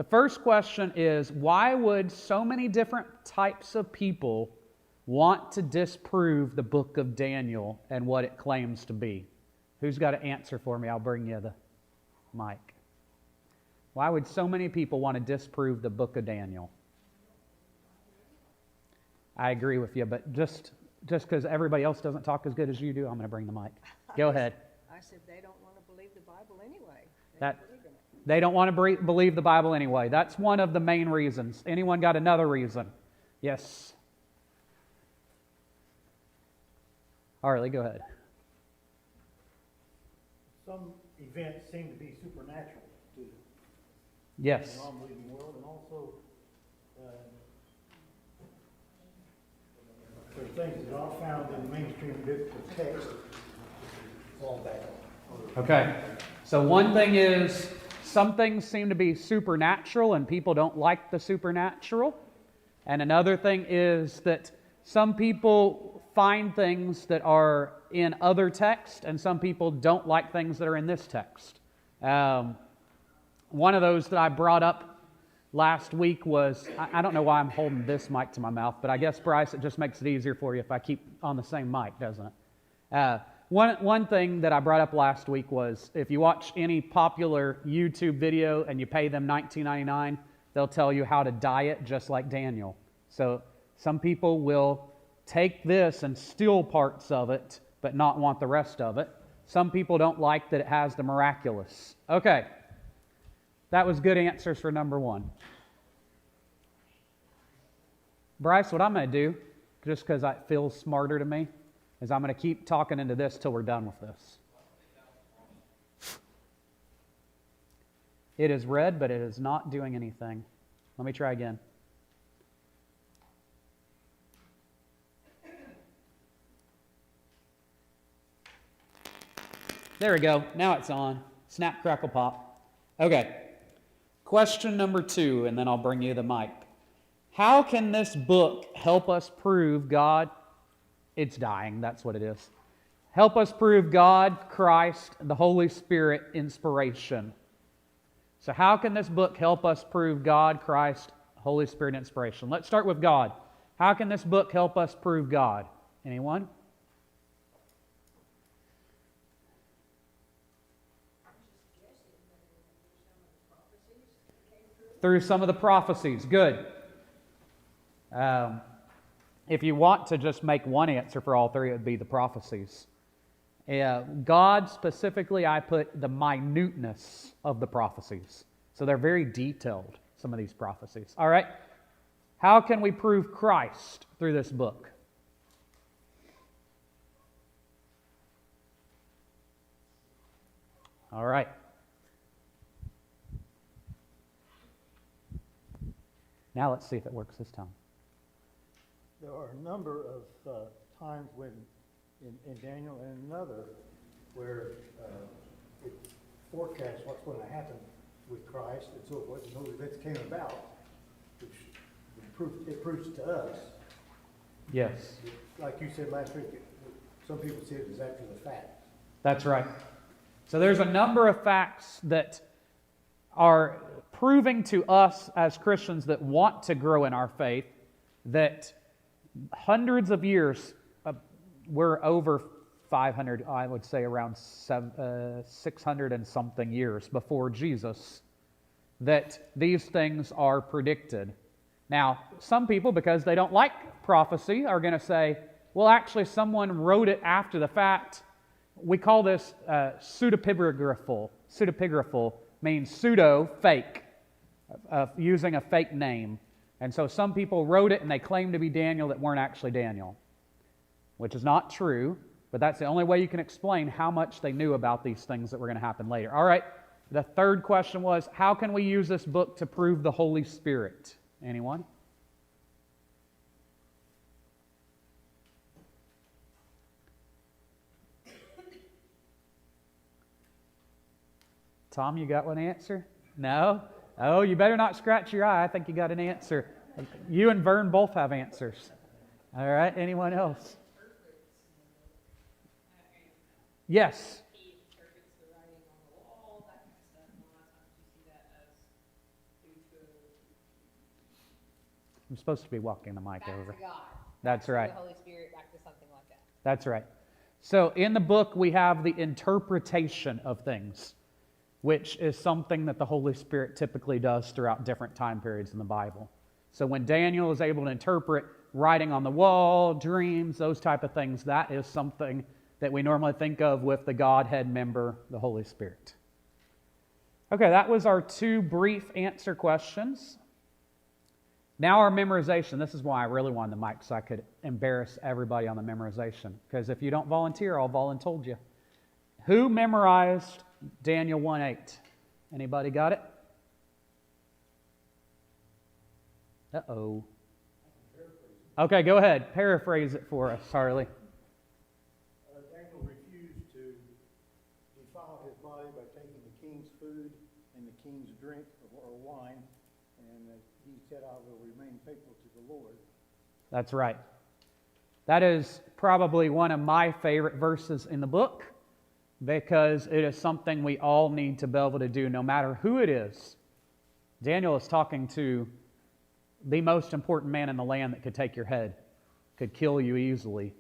The first question is, why would so many different types of people want to disprove the book of Daniel and what it claims to be? Who's got an answer for me? I'll bring you the mic. Why would so many people want to disprove the book of Daniel? I agree with you, but just because everybody else doesn't talk as good as you do, I'm going to bring the mic. Go ahead. I said they don't want to believe the Bible anyway. They don't want to believe the Bible anyway. That's one of the main reasons. Anyone got another reason? Yes. Harley, go ahead. Some events seem to be supernatural to Yes. the non-believing world, and also there are things that aren't found in the mainstream biblical text. Fall back. Okay. So one thing is, some things seem to be supernatural and people don't like the supernatural. And another thing is that some people find things that are in other texts and some people don't like things that are in this text. One of those that I brought up last week was, I don't know why I'm holding this mic to my mouth, but I guess, Bryce, it just makes it easier for you if I keep on the same mic, doesn't it? One thing that I brought up last week was, if you watch any popular YouTube video and you pay them $19.99, they'll tell you how to diet just like Daniel. So some people will take this and steal parts of it, but not want the rest of it. Some people don't like that it has the miraculous. Okay. That was good answers for number one. Bryce, what I'm going to do, just because it feels smarter to me, is I'm going to keep talking into this till we're done with this. It is red, but it is not doing anything. Let me try again. There we go. Now it's on. Snap, crackle, pop. Okay. Question number 2, and then I'll bring you the mic. How can this book help us prove God? It's dying, that's what it is. Help us prove God, Christ, the Holy Spirit inspiration. So how can this book help us prove God, Christ, Holy Spirit inspiration? Let's start with God. How can this book help us prove God? Anyone? Through some of the prophecies. Good. If you want to just make one answer for all three, it would be the prophecies. God specifically, I put the minuteness of the prophecies. So they're very detailed, some of these prophecies. All right. How can we prove Christ through this book? All right. Now let's see if it works this time. There are a number of times when, in Daniel and another, where it forecasts what's going to happen with Christ and so forth, and those events came about, which it proves to us. Yes. Like you said last week, some people see it as after the fact. That's right. So there's a number of facts that are proving to us as Christians that want to grow in our faith that hundreds of years, we're over 500, I would say around 600 and something years before Jesus, that these things are predicted. Now, some people, because they don't like prophecy, are going to say, well, actually, someone wrote it after the fact. We call this pseudepigraphal. Pseudepigraphal means pseudo, fake, using a fake name. And so some people wrote it and they claim to be Daniel that weren't actually Daniel, which is not true, but that's the only way you can explain how much they knew about these things that were going to happen later. All right, the third question was, how can we use this book to prove the Holy Spirit? Anyone? Tom, you got one answer? No? Oh, you better not scratch your eye. I think you got an answer. You and Vern both have answers. All right, anyone else? Yes. I'm supposed to be walking the mic Back over. to God. That's Back to right. the Holy Spirit, back to something like that. That's right. So in the book, we have the interpretation of things, which is something that the Holy Spirit typically does throughout different time periods in the Bible. So when Daniel is able to interpret writing on the wall, dreams, those type of things, that is something that we normally think of with the Godhead member, the Holy Spirit. Okay, that was our 2 brief answer questions. Now our memorization. This is why I really wanted the mic, so I could embarrass everybody on the memorization. Because if you don't volunteer, I'll volunteer you. Who memorized Daniel 1:8? Anybody got it? Uh-oh. Okay, go ahead. Paraphrase it for us, Harley. Daniel refused to defile his body by taking the king's food and the king's drink or wine, and he said, "I will remain faithful to the Lord." That's right. That is probably one of my favorite verses in the book, because it is something we all need to be able to do no matter who it is. Daniel is talking to the most important man in the land that could take your head, could kill you easily.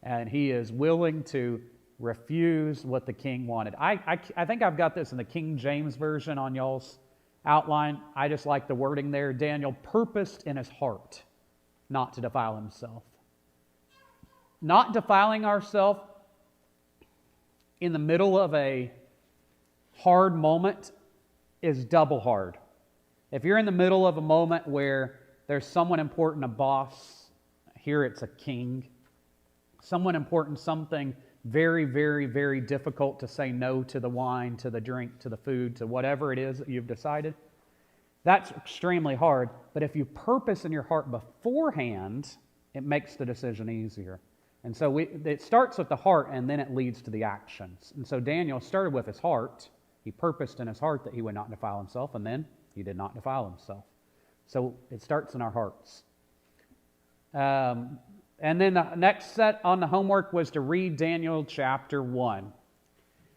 And he is willing to refuse what the king wanted. I think I've got this in the King James Version on y'all's outline. I just like the wording there. Daniel purposed in his heart not to defile himself. Not defiling ourselves in the middle of a hard moment is double hard. If you're in the middle of a moment where there's someone important, a boss, here it's a king, someone important, something very, very, very difficult to say no to the wine, to the drink, to the food, to whatever it is that you've decided, that's extremely hard. But if you purpose in your heart beforehand, it makes the decision easier. And so it starts with the heart, and then it leads to the actions. And so Daniel started with his heart. He purposed in his heart that he would not defile himself, and then he did not defile himself. So it starts in our hearts. And then the next set on the homework was to read Daniel chapter 1.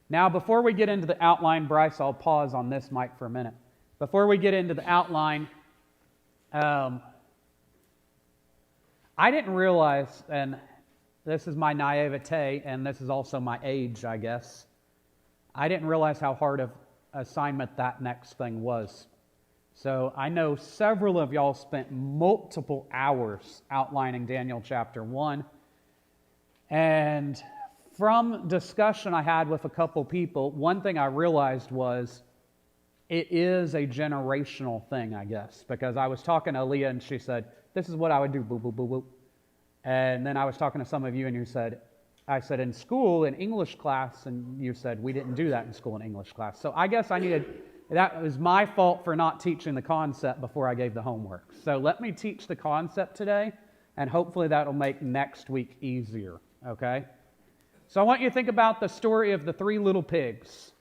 Now, before we get into the outline, Bryce, I'll pause on this mic for a minute. Before we get into the outline, I didn't realize, and this is my naivete, and this is also my age, I guess, I didn't realize how hard of assignment that next thing was. So I know several of y'all spent multiple hours outlining Daniel chapter 1. And from discussion I had with a couple people, one thing I realized was it is a generational thing, I guess. Because I was talking to Aaliyah and she said, "This is what I would do, boop, boop, boop, boop." And then I was talking to some of you and you said, I said, in school, in English class, and you said, we didn't do that in school in English class. So I guess that was my fault for not teaching the concept before I gave the homework. So let me teach the concept today, and hopefully that'll make next week easier, okay? So I want you to think about the story of the 3 little pigs.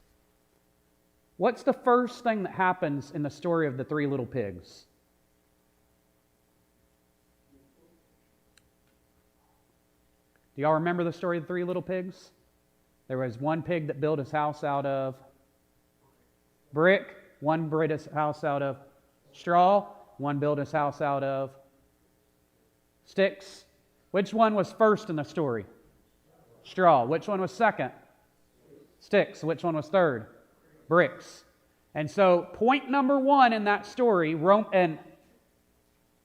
What's the first thing that happens in the story of the 3 little pigs? Do y'all remember the story of the 3 little pigs? There was one pig that built his house out of brick, one built his house out of straw, one built his house out of sticks. Which one was first in the story? Straw. Which one was second? Sticks. Which one was third? Bricks. And so point number 1 in that story,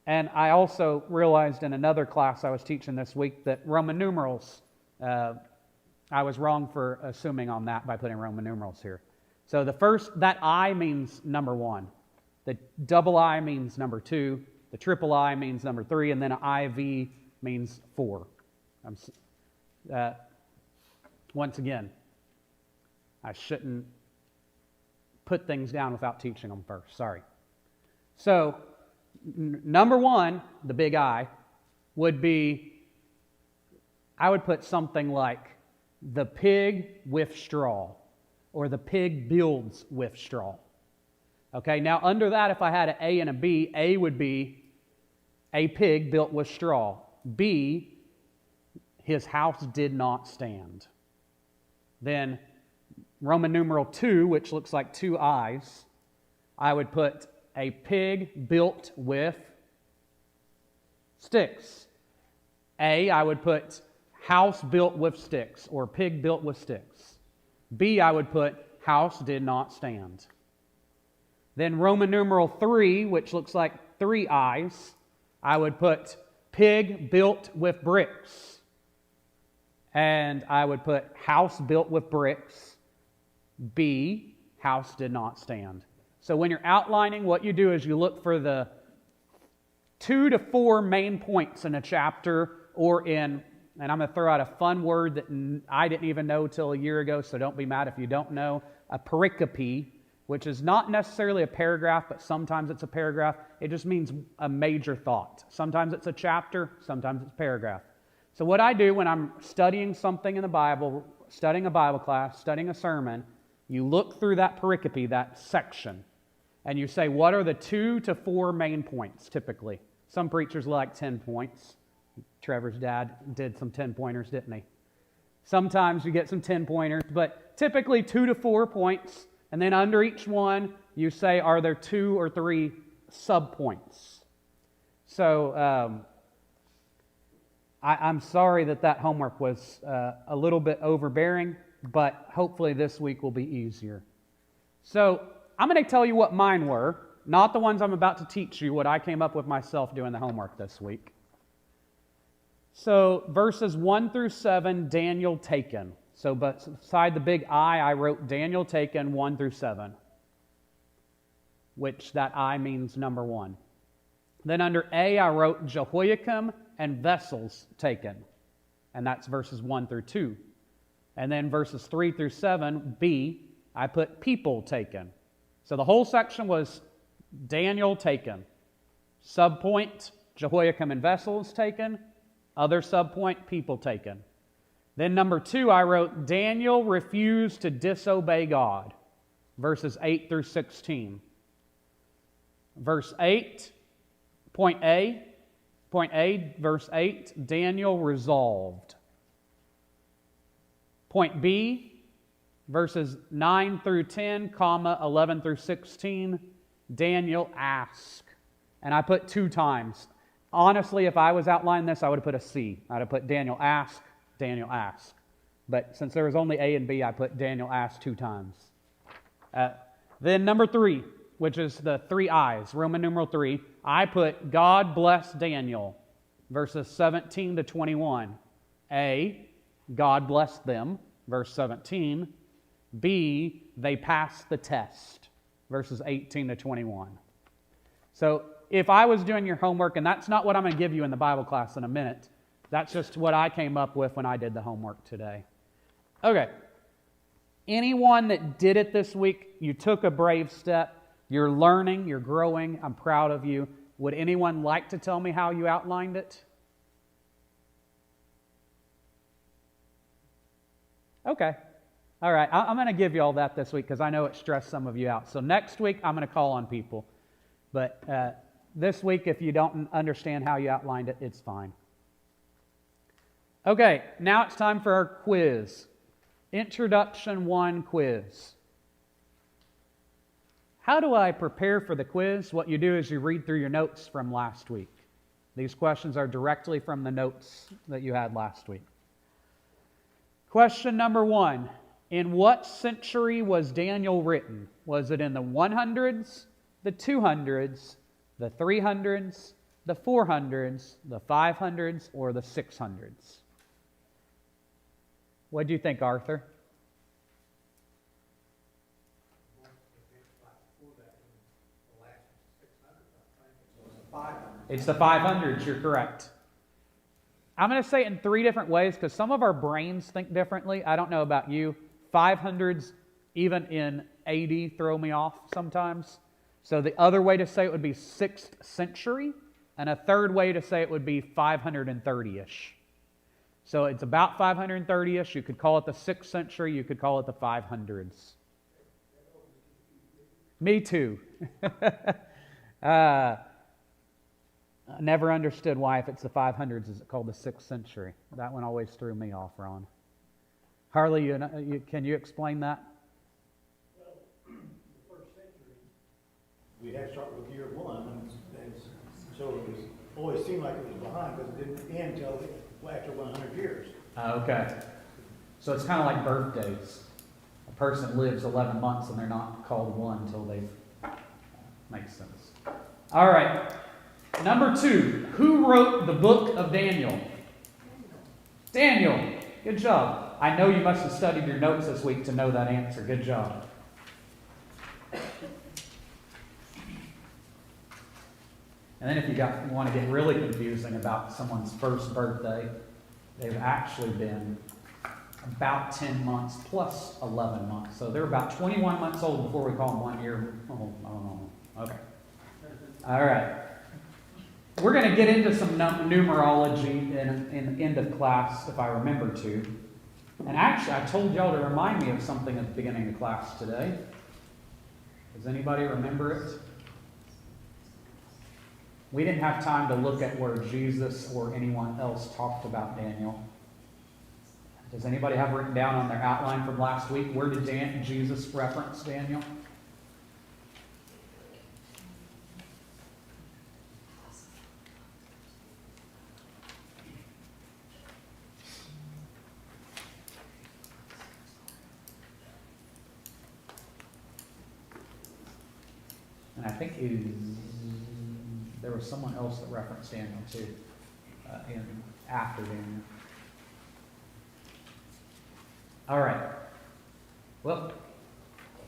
and I also realized in another class I was teaching this week that Roman numerals, I was wrong for assuming on that by putting Roman numerals here. So the first, that I means number 1. The double I means number 2. The triple I means number 3. And then an IV means 4. Once again, I shouldn't put things down without teaching them first. Sorry. So, number 1, the big I, would be, I would put something like the pig with straw, or the pig builds with straw. Okay, now under that, if I had an A and a B, A would be a pig built with straw. B, his house did not stand. Then Roman numeral 2, which looks like 2 I's, I would put a pig built with Sticks. A, I would put house built with sticks or pig built with sticks. B, I would put house did not stand. Then Roman numeral 3, which looks like 3 I's, I would put pig built with bricks. And I would put house built with bricks. B, house did not stand. So when you're outlining, what you do is you look for the 2 to 4 main points in a chapter or in, and I'm going to throw out a fun word that I didn't even know till a year ago, so don't be mad if you don't know, a pericope, which is not necessarily a paragraph, but sometimes it's a paragraph. It just means a major thought. Sometimes it's a chapter, sometimes it's a paragraph. So what I do when I'm studying something in the Bible, studying a Bible class, studying a sermon, you look through that pericope, that section, and you say, what are the 2 to 4 main points typically? Some preachers like 10 points. Trevor's dad did some 10-pointers, didn't he? Sometimes you get some 10-pointers, but typically 2 to 4 points. And then under each one, you say, are there 2 or 3 sub-points? So I'm sorry that homework was a little bit overbearing, but hopefully this week will be easier. So I'm going to tell you what mine were, not the ones I'm about to teach you, what I came up with myself doing the homework this week. So verses 1 through 7, Daniel taken. So beside the big I wrote Daniel taken 1 through 7, which that I means number 1. Then under A, I wrote Jehoiakim and vessels taken, and that's verses 1 through 2. And then verses 3 through 7, B, I put people taken. So the whole section was Daniel taken. Subpoint, Jehoiakim and vessels taken. Other subpoint, people taken. Then number 2, I wrote Daniel refused to disobey God. Verses 8 through 16. Verse 8, point A, verse 8, Daniel resolved. Point B, verses 9 through 10, comma 11 through 16, Daniel asked. And I put 2 times. Honestly, if I was outlining this, I would have put a C. I would have put Daniel ask, Daniel ask. But since there was only A and B, I put Daniel ask 2 times. Then number 3, which is the 3 I's, Roman numeral 3, I put God bless Daniel, verses 17 to 21. A, God bless them, verse 17. B, they passed the test, verses 18 to 21. So if I was doing your homework, and that's not what I'm going to give you in the Bible class in a minute, that's just what I came up with when I did the homework today. Okay. Anyone that did it this week, you took a brave step. You're learning, you're growing. I'm proud of you. Would anyone like to tell me how you outlined it? Okay. All right. I'm going to give you all that this week because I know it stressed some of you out. So next week, I'm going to call on people. But this week, if you don't understand how you outlined it, it's fine. Okay. Now it's time for our quiz. Introduction 1 quiz. How do I prepare for the quiz? What you do is you read through your notes from last week. These questions are directly from the notes that you had last week. Question number 1. In what century was Daniel written? Was it in the 100s, the 200s, the 300s, the 400s, the 500s, or the 600s? What do you think, Arthur? It's the 500s, you're correct. I'm going to say it in 3 different ways because some of our brains think differently. I don't know about you. 500s, even in AD, throw me off sometimes. So the other way to say it would be 6th century, and a third way to say it would be 530-ish. So it's about 530-ish. You could call it the 6th century. You could call it the 500s. Me too. I never understood why, if it's the 500s, is it called the 6th century? That one always threw me off, Ron. Harley, can you explain that? Well, the first century, we have to start with year 1, and so it was always seemed like it was behind, because it didn't end until after 100 years. Okay. So it's kind of like birthdays. A person lives 11 months and they're not called one until they... Makes sense. All right. Number 2. Who wrote the book of Daniel? Daniel. Good job. I know you must have studied your notes this week to know that answer. Good job. And then if you want to get really confusing about someone's first birthday, they've actually been about 10 months plus 11 months. So they're about 21 months old before we call them 1 year. Oh, I don't know. Okay. All right. We're going to get into some numerology in the end of class, if I remember to. And actually, I told y'all to remind me of something at the beginning of class today. Does anybody remember it? We didn't have time to look at where Jesus or anyone else talked about Daniel. Does anybody have written down on their outline from last week, where did Jesus reference Daniel? And I think there was someone else that referenced Daniel too, after Daniel. All right. Well,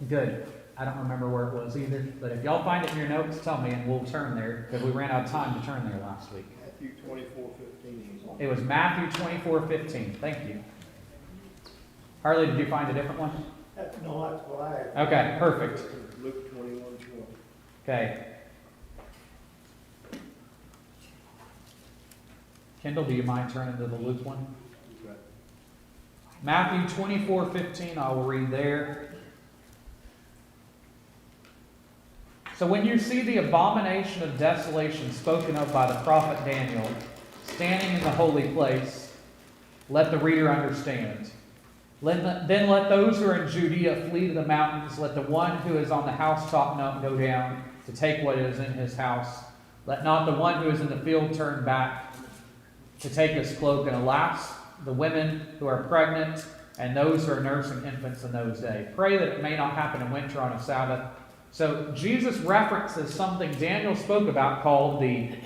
good. I don't remember where it was either, but if y'all find it in your notes, tell me and we'll turn there, because we ran out of time to turn there last week. Matthew 24:15. It was Matthew 24:15. Thank you. Harley, did you find a different one? No, that's what I had. Okay, perfect. Luke 21:20. Okay. Kendall, do you mind turning to the Luke one? Okay. Matthew 24:15, I will read there. So when you see the abomination of desolation spoken of by the prophet Daniel standing in the holy place, let the reader understand. Then let those who are in Judea flee to the mountains. Let the one who is on the housetop not go down to take what is in his house. Let not the one who is in the field turn back to take his cloak. And alas, the women who are pregnant and those who are nursing infants in those days. Pray that it may not happen in winter on a Sabbath. So Jesus references something Daniel spoke about called the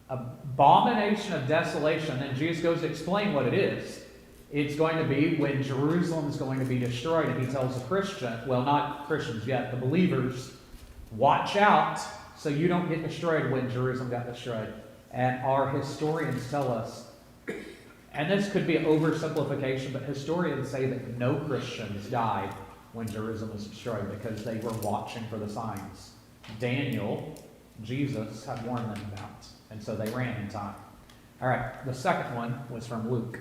abomination of desolation. And Jesus goes to explain what it is. It's going to be when Jerusalem is going to be destroyed. And he tells the Christian, well, not Christians yet, the believers, watch out so you don't get destroyed when Jerusalem got destroyed. And our historians tell us, and this could be an oversimplification, but historians say that no Christians died when Jerusalem was destroyed because they were watching for the signs. Daniel, Jesus, had warned them about, and so they ran in time. All right, the second one was from Luke.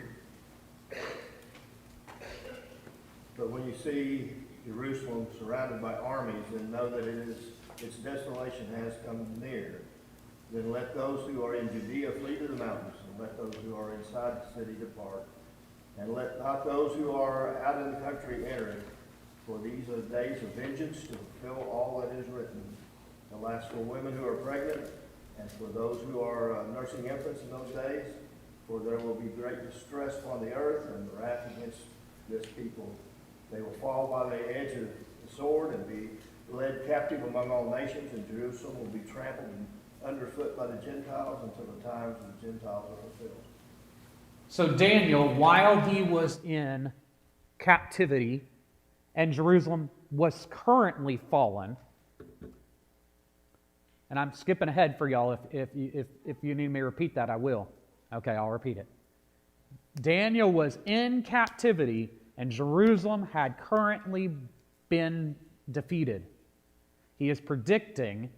But when you see Jerusalem surrounded by armies, then know that its desolation has come near. Then let those who are in Judea flee to the mountains, and let those who are inside the city depart. And let not those who are out in the country enter it, for these are days of vengeance to fulfill all that is written. Alas, for women who are pregnant, and for those who are nursing infants in those days, for there will be great distress upon the earth, and wrath against this people. They will fall by the edge of the sword, and be led captive among all nations, and Jerusalem will be trampled underfoot by the Gentiles until the times of the Gentiles are fulfilled. So Daniel, while he was in captivity and Jerusalem was currently fallen, and I'm skipping ahead for y'all. If you need me to repeat that, I will. Okay, I'll repeat it. Daniel was in captivity and Jerusalem had currently been defeated. He is predicting,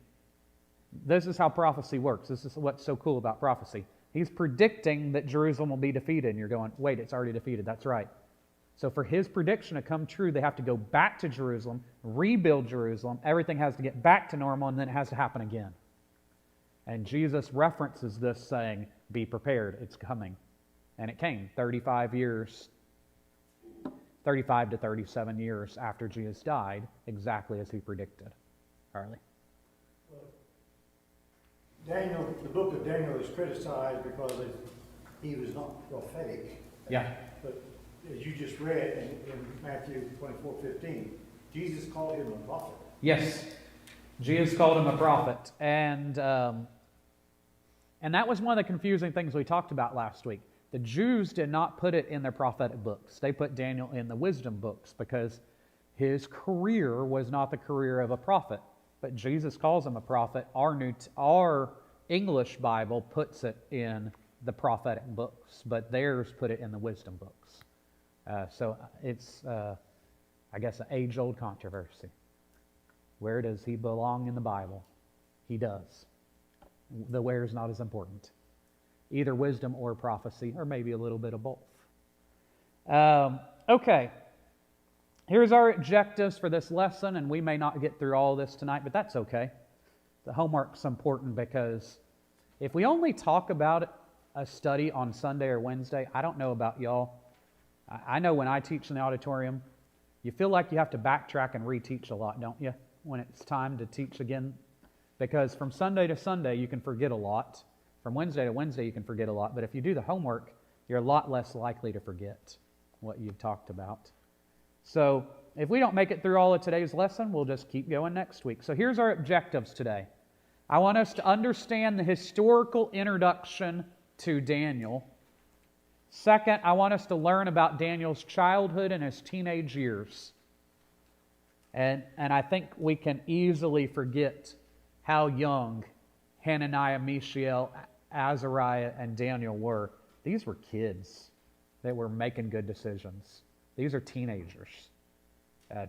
this is how prophecy works. This is what's so cool about prophecy. He's predicting that Jerusalem will be defeated. And you're going, wait, it's already defeated. That's right. So for his prediction to come true, they have to go back to Jerusalem, rebuild Jerusalem. Everything has to get back to normal, and then it has to happen again. And Jesus references this saying, be prepared, it's coming. And it came 35 to 37 years after Jesus died, exactly as he predicted. Harley? Daniel, the book of Daniel is criticized because he was not prophetic. Yeah. But as you just read in Matthew 24:15, Jesus called him a prophet. Yes. Jesus called him a prophet. And that was one of the confusing things we talked about last week. The Jews did not put it in their prophetic books. They put Daniel in the wisdom books because his career was not the career of a prophet. But Jesus calls him a prophet. Our English Bible puts it in the prophetic books, but theirs put it in the wisdom books. So it's, I guess, an age-old controversy. Where does he belong in the Bible? He does. The where is not as important. Either wisdom or prophecy, or maybe a little bit of both. Okay. Here's our objectives for this lesson, and we may not get through all this tonight, but that's okay. The homework's important because if we only talk about a study on Sunday or Wednesday, I don't know about y'all. I know when I teach in the auditorium, you feel like you have to backtrack and reteach a lot, don't you? When it's time to teach again. Because from Sunday to Sunday, you can forget a lot. From Wednesday to Wednesday, you can forget a lot. But if you do the homework, you're a lot less likely to forget what you've talked about. So if we don't make it through all of today's lesson, we'll just keep going next week. So here's our objectives today. I want us to understand the historical introduction to Daniel. Second, I want us to learn about Daniel's childhood and his teenage years. And I think we can easily forget how young Hananiah, Mishael, Azariah, and Daniel were. These were kids that were making good decisions. These are teenagers,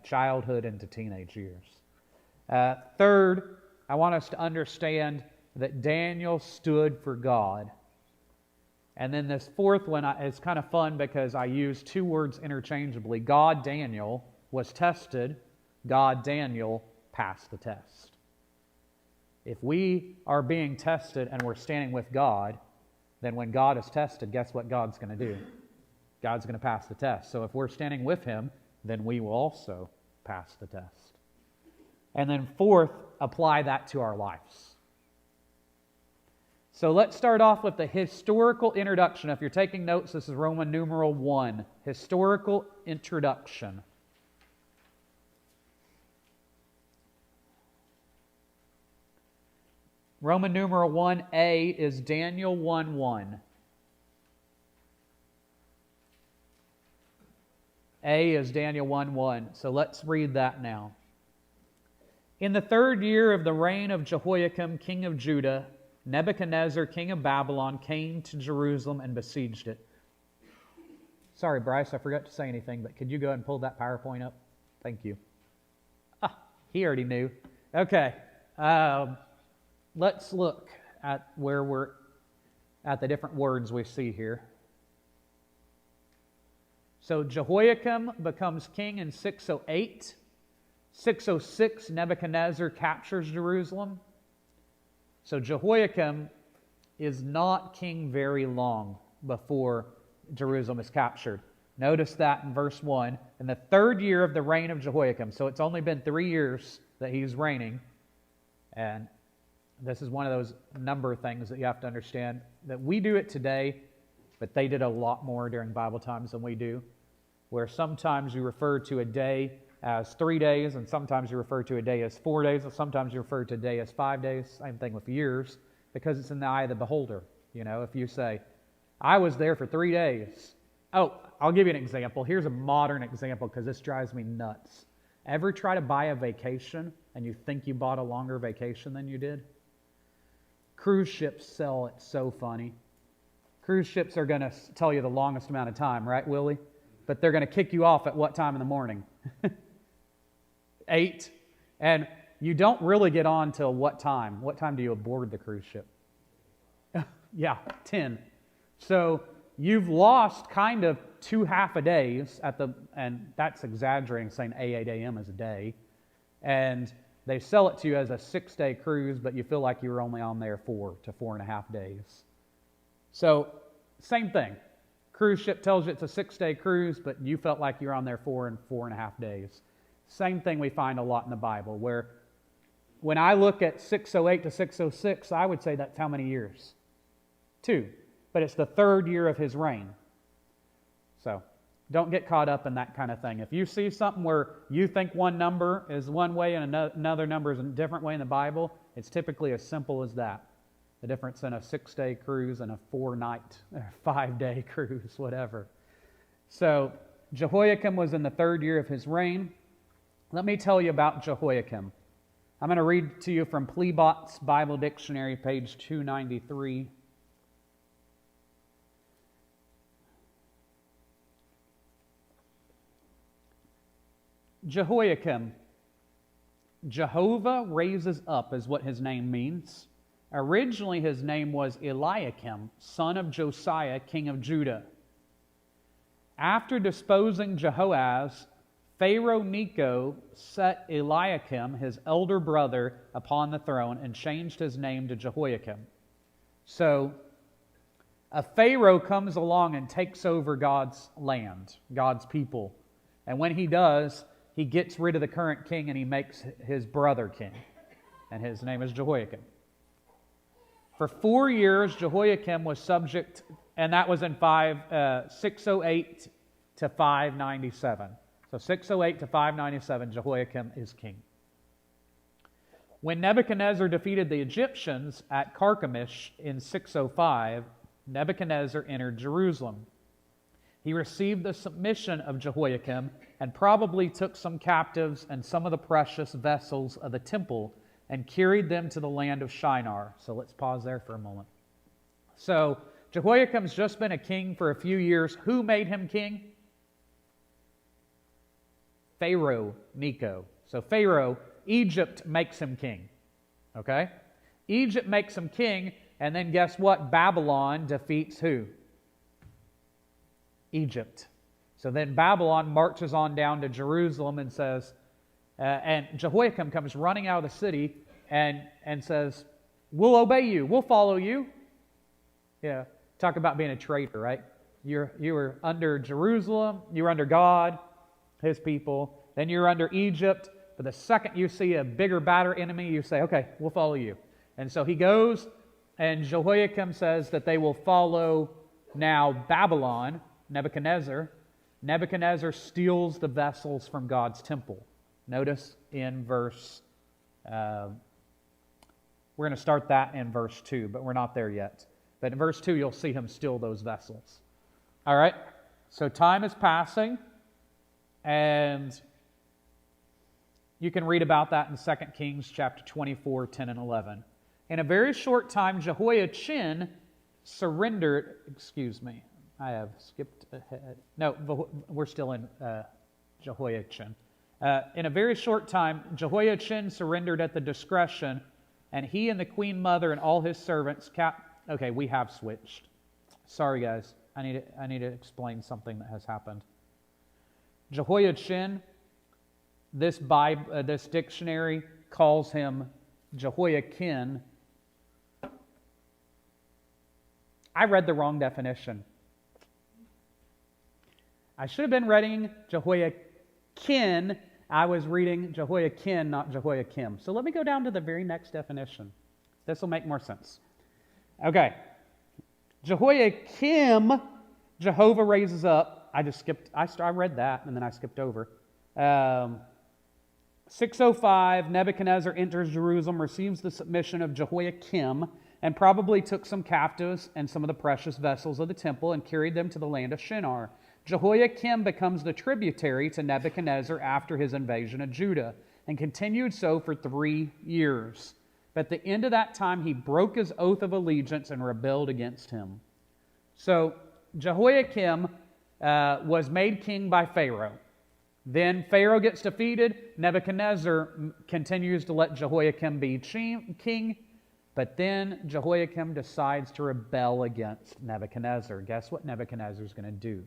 childhood into teenage years. Third, I want us to understand that Daniel stood for God. And then this fourth one is kind of fun because I use two words interchangeably. God, Daniel, was tested. God, Daniel, passed the test. If we are being tested and we're standing with God, then when God is tested, guess what God's going to do? God's going to pass the test. So if we're standing with Him, then we will also pass the test. And then fourth, apply that to our lives. So let's start off with the historical introduction. If you're taking notes, this is Roman numeral 1, historical introduction. Roman numeral 1a is Daniel 1:1. A is Daniel 1:1. So let's read that now. In the 3rd year of the reign of Jehoiakim, king of Judah, Nebuchadnezzar, king of Babylon, came to Jerusalem and besieged it. Sorry, Bryce, I forgot to say anything, but could you go ahead and pull that PowerPoint up? Thank you. He already knew. Okay. Let's look at where we're at the different words we see here. So Jehoiakim becomes king in 608. 606, Nebuchadnezzar captures Jerusalem. So Jehoiakim is not king very long before Jerusalem is captured. Notice that in verse 1. In the 3rd year of the reign of Jehoiakim. So it's only been 3 years that he's reigning. And this is one of those number of things that you have to understand. That we do it today, but they did a lot more during Bible times than we do. Where sometimes you refer to a day as 3 days, and sometimes you refer to a day as 4 days, and sometimes you refer to a day as 5 days. Same thing with years, because it's in the eye of the beholder. You know, if you say, I was there for 3 days. Oh, I'll give you an example. Here's a modern example, because this drives me nuts. Ever try to buy a vacation, and you think you bought a longer vacation than you did? Cruise ships sell it so funny. Cruise ships are going to tell you the longest amount of time, right, Willie? But they're going to kick you off at what time in the morning? 8. And you don't really get on till what time? What time do you board the cruise ship? Yeah, 10. So you've lost kind of 2 half-a-days and that's exaggerating, saying 8 a.m. is a day. And they sell it to you as a 6-day cruise, but you feel like you were only on there 4 to 4.5 days. So, same thing. Cruise ship tells you it's a 6-day cruise, but you felt like you're on there 4 and 4.5 days. Same thing we find a lot in the Bible, where when I look at 608 to 606, I would say that's how many years? 2. But it's the 3rd year of his reign. So don't get caught up in that kind of thing. If you see something where you think one number is one way and another number is a different way in the Bible, it's typically as simple as that. The difference in a 6-day cruise and a 4-night, or 5-day cruise, whatever. So Jehoiakim was in the 3rd year of his reign. Let me tell you about Jehoiakim. I'm going to read to you from Plebot's Bible Dictionary, page 293. Jehoiakim. Jehovah raises up is what his name means. Originally his name was Eliakim, son of Josiah, king of Judah. After disposing Jehoaz, Pharaoh Necho set Eliakim, his elder brother, upon the throne and changed his name to Jehoiakim. So a Pharaoh comes along and takes over God's land, God's people. And when he does, he gets rid of the current king and he makes his brother king. And his name is Jehoiakim. For 4 years, Jehoiakim was subject, and that was in 608 to 597. So 608 to 597, Jehoiakim is king. When Nebuchadnezzar defeated the Egyptians at Carchemish in 605, Nebuchadnezzar entered Jerusalem. He received the submission of Jehoiakim and probably took some captives and some of the precious vessels of the temple and carried them to the land of Shinar. So let's pause there for a moment. So Jehoiakim's just been a king for a few years. Who made him king? Pharaoh Necho. So Pharaoh, Egypt makes him king. Okay? Egypt makes him king, and then guess what? Babylon defeats who? Egypt. So then Babylon marches on down to Jerusalem and says, and Jehoiakim comes running out of the city and says, we'll obey you. We'll follow you. Yeah, talk about being a traitor, right? You were under Jerusalem. You were under God, his people. Then you're under Egypt. But the second you see a bigger, badder enemy, you say, okay, we'll follow you. And so he goes, and Jehoiakim says that they will follow now Babylon, Nebuchadnezzar. Nebuchadnezzar steals the vessels from God's temple. Notice in verse, we're going to start that in verse 2, but we're not there yet. But in verse 2, you'll see him steal those vessels. All right? So time is passing, and you can read about that in 2 Kings chapter 24, 10 and 11. In a very short time, Jehoiachin surrendered, I have skipped ahead. No, we're still in Jehoiachin. In a very short time, Jehoiachin surrendered at the discretion, and he and the queen mother and all his servants Okay, we have switched. Sorry, guys. I need to explain something that has happened. Jehoiachin, this dictionary calls him Jehoiakim. I read the wrong definition. I should have been reading Jehoiakim. I was reading Jehoiakim, not Jehoiakim. So let me go down to the very next definition. This will make more sense. Okay. Jehoiakim, Jehovah raises up. I read that and then I skipped over. 605, Nebuchadnezzar enters Jerusalem, receives the submission of Jehoiakim, and probably took some captives and some of the precious vessels of the temple and carried them to the land of Shinar. Jehoiakim becomes the tributary to Nebuchadnezzar after his invasion of Judah, and continued so for 3 years. But at the end of that time, he broke his oath of allegiance and rebelled against him. So Jehoiakim was made king by Pharaoh. Then Pharaoh gets defeated. Nebuchadnezzar continues to let Jehoiakim be king. But then Jehoiakim decides to rebel against Nebuchadnezzar. Guess what Nebuchadnezzar is going to do?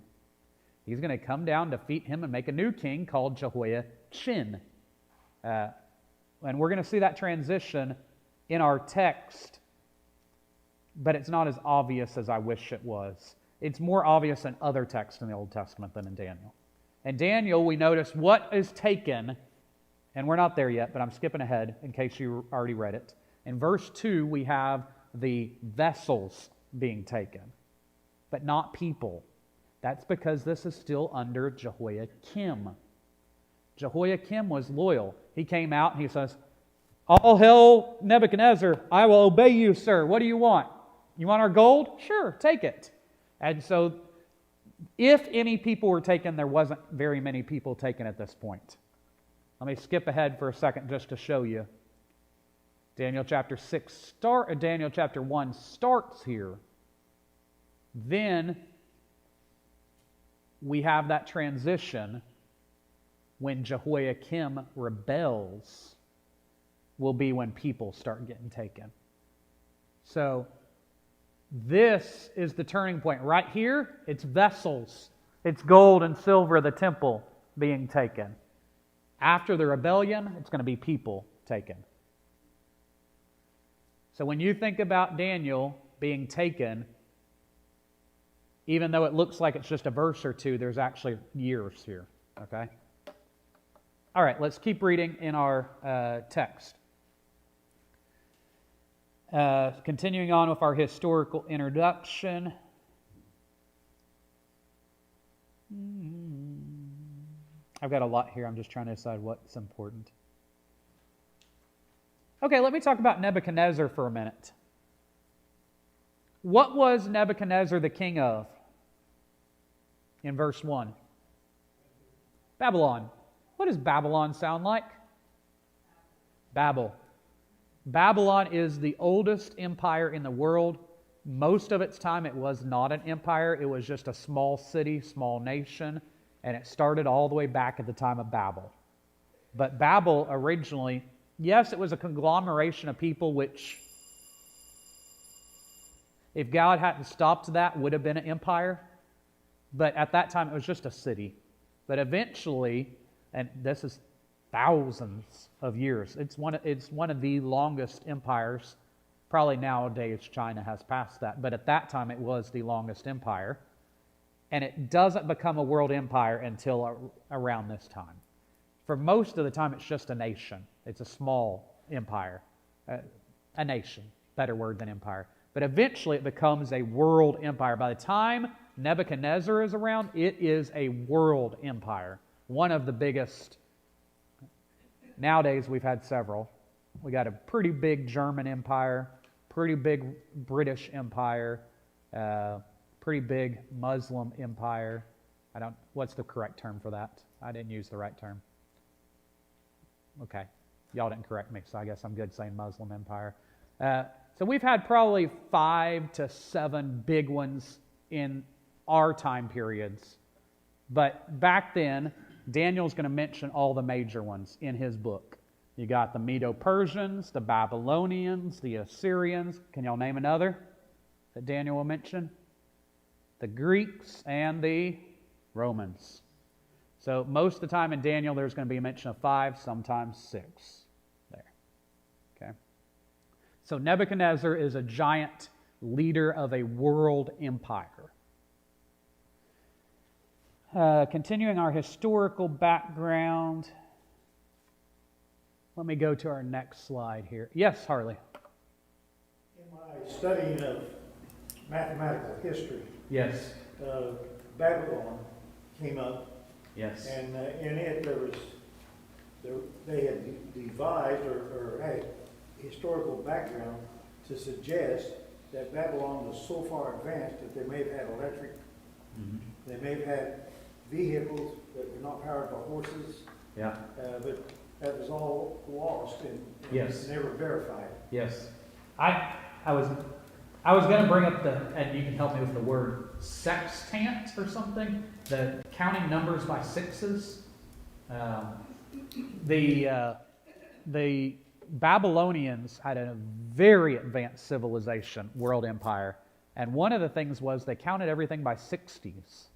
He's going to come down, defeat him, and make a new king called Jehoiachin. And we're going to see that transition in our text, but it's not as obvious as I wish it was. It's more obvious in other texts in the Old Testament than in Daniel. In Daniel, we notice what is taken And we're not there yet, but I'm skipping ahead in case you already read it. In verse 2, we have the vessels being taken, but not people. That's because this is still under Jehoiakim. Jehoiakim was loyal. He came out and he says, "All hail Nebuchadnezzar, I will obey you, sir. What do you want? You want our gold? Sure, take it." And so, if any people were taken, there wasn't very many people taken at this point. Let me skip ahead for a second just to show you. Daniel chapter 1 starts here. Then we have that transition when Jehoiakim rebels will be when people start getting taken. So this is the turning point. Right here, it's vessels. It's gold and silver of the temple being taken. After the rebellion, it's going to be people taken. So when you think about Daniel being taken, even though it looks like it's just a verse or two, there's actually years here. Okay? All right, let's keep reading in our text. Continuing on with our historical introduction. I've got a lot here. I'm just trying to decide what's important. Okay, let me talk about Nebuchadnezzar for a minute. What was Nebuchadnezzar the king of? In verse 1. Babylon. What does Babylon sound like? Babel. Babylon is the oldest empire in the world. Most of its time it was not an empire. It was just a small city, small nation, and it started all the way back at the time of Babel. But Babel originally, yes, it was a conglomeration of people which, if God hadn't stopped that, would have been an empire. But at that time it was just a city. But eventually, and this is thousands of years. It's one of the longest empires. Probably nowadays China has passed that, but at that time it was the longest empire. And it doesn't become a world empire until around this time. For most of the time it's just a nation. It's a small empire. A nation, better word than empire. But eventually it becomes a world empire. By the time Nebuchadnezzar is around, it is a world empire. One of the biggest. Nowadays, we've had several. We got a pretty big German empire, pretty big British empire, pretty big Muslim empire. What's the correct term for that? I didn't use the right term. Okay. Y'all didn't correct me, so I guess I'm good saying Muslim empire. So we've had probably 5 to 7 big ones in our time periods. But back then, Daniel's going to mention all the major ones in his book. You got the Medo-Persians, the Babylonians, the Assyrians. Can y'all name another that Daniel will mention? The Greeks and the Romans. So most of the time in Daniel, there's going to be a mention of 5, sometimes 6. There. Okay. So Nebuchadnezzar is a giant leader of a world empire. Continuing our historical background, let me go to our next slide here. Yes, Harley. In my studying of mathematical history, Yes. Babylon came up, Yes. and in it they had devised or had historical background to suggest that Babylon was so far advanced that they may have had electric, they may have had vehicles that were not powered by horses, Yeah. but that was all lost and Yes. never verified. Yes. I was going to bring up and you can help me with the word sextant or something. The counting numbers by sixes. The Babylonians had a very advanced civilization, world empire, and one of the things was they counted everything by 60s.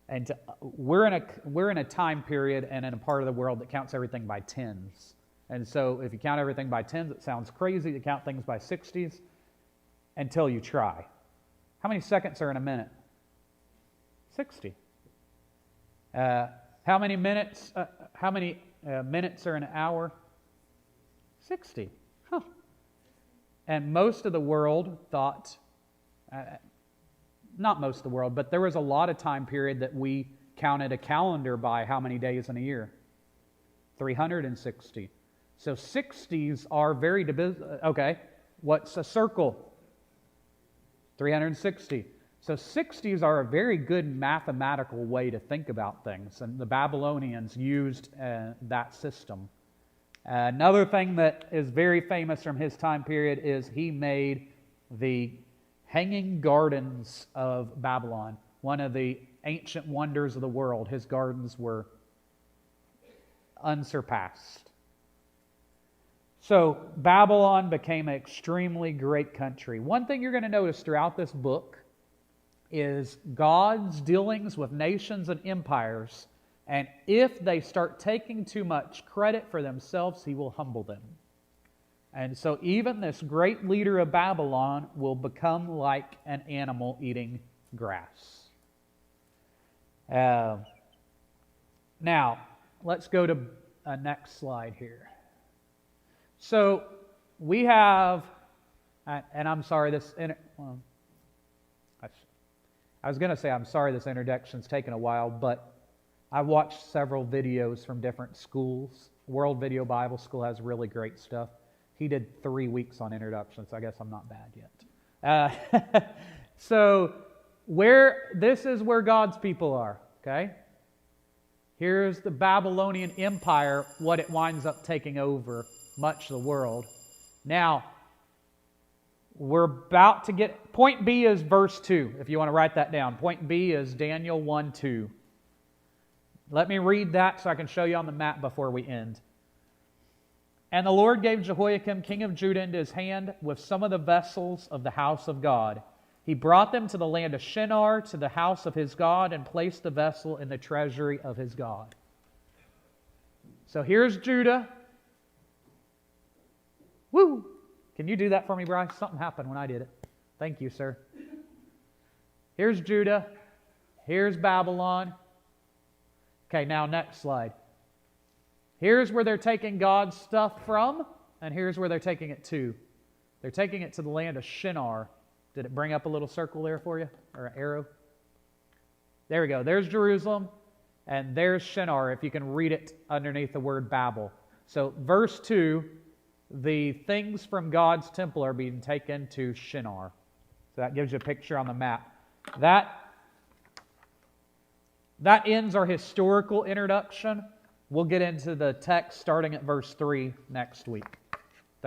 And we're in a time period and in a part of the world that counts everything by tens. And so if you count everything by tens, it sounds crazy to count things by 60s until you try. How many seconds are in a minute? 60. How many minutes? How many minutes are an hour? 60. Huh. And most of the world thought, not most of the world, but there was a lot of time period that we counted a calendar by how many days in a year? 360. So 60s are very divisible. Okay, what's a circle? 360. So 60s are a very good mathematical way to think about things, and the Babylonians used that system. Another thing that is very famous from his time period is he made the Hanging Gardens of Babylon, one of the ancient wonders of the world. His gardens were unsurpassed. So Babylon became an extremely great country. One thing you're going to notice throughout this book is God's dealings with nations and empires, and if they start taking too much credit for themselves, He will humble them. And so even this great leader of Babylon will become like an animal eating grass. Now, let's go to a next slide here. So we have, and I'm sorry, I was going to say I'm sorry this introduction's taken a while, but I watched several videos from different schools. World Video Bible School has really great stuff. He did 3 weeks on introductions, so I guess I'm not bad yet. So this is where God's people are, okay? Here's the Babylonian Empire, what it winds up taking over much of the world. Now, we're about to get... Point B is verse 2, if you want to write that down. Point B is Daniel 1:2. Let me read that so I can show you on the map before we end. And the Lord gave Jehoiakim, king of Judah, into his hand with some of the vessels of the house of God. He brought them to the land of Shinar, to the house of his God, and placed the vessel in the treasury of his God. So here's Judah. Woo! Can you do that for me, Bryce? Something happened when I did it. Thank you, sir. Here's Judah. Here's Babylon. Okay, now next slide. Here's where they're taking God's stuff from, and here's where they're taking it to. They're taking it to the land of Shinar. Did it bring up a little circle there for you? Or an arrow? There we go. There's Jerusalem, and there's Shinar, if you can read it underneath the word Babel. So verse 2, the things from God's temple are being taken to Shinar. So that gives you a picture on the map. That ends our historical introduction. We'll get into the text starting at verse 3 next week.